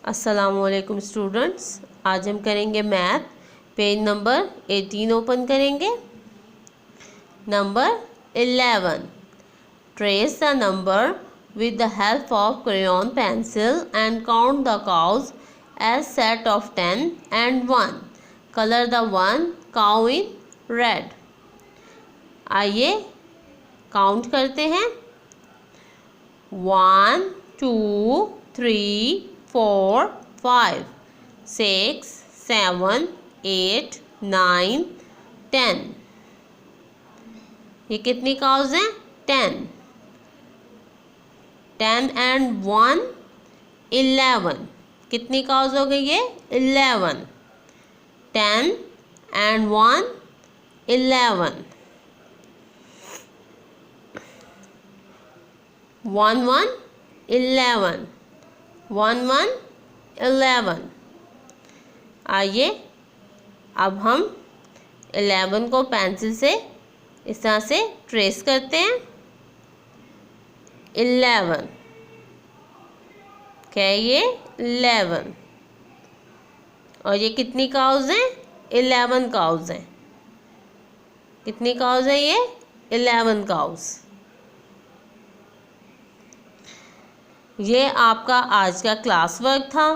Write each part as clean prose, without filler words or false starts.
अस्सलामुअलैकुम स्टूडेंट्स, आज हम करेंगे मैथ। पेज नंबर 18 ओपन करेंगे। Number 11, trace the number with the help of crayon pencil and count the cows as set of 10 and 1. Color the one cow in red. आइए count करते हैं। 1 2 3 4 5 6 7 8 9 10। ये कितनी काउज हैं? 10 and 1 11। कितनी cause हो गई ये? 11। 10 and 1 11। 1 1 11 1 1 11। आइए अब हम 11 को पेंसिल से इस तरह से ट्रेस करते हैं। 11 क्या है ये? 11। और ये कितनी काउज हैं? 11 काउज हैं। कितनी काउज है ये? 11 काउज। ये आपका आज का क्लास वर्क था।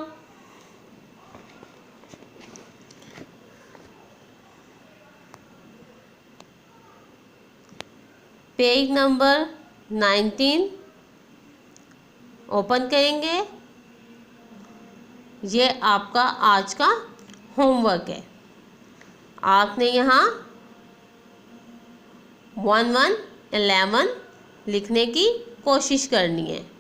पेज नंबर 19 ओपन करेंगे। ये आपका आज का होमवर्क है। आपने यहाँ 1 1 11 लिखने की कोशिश करनी है।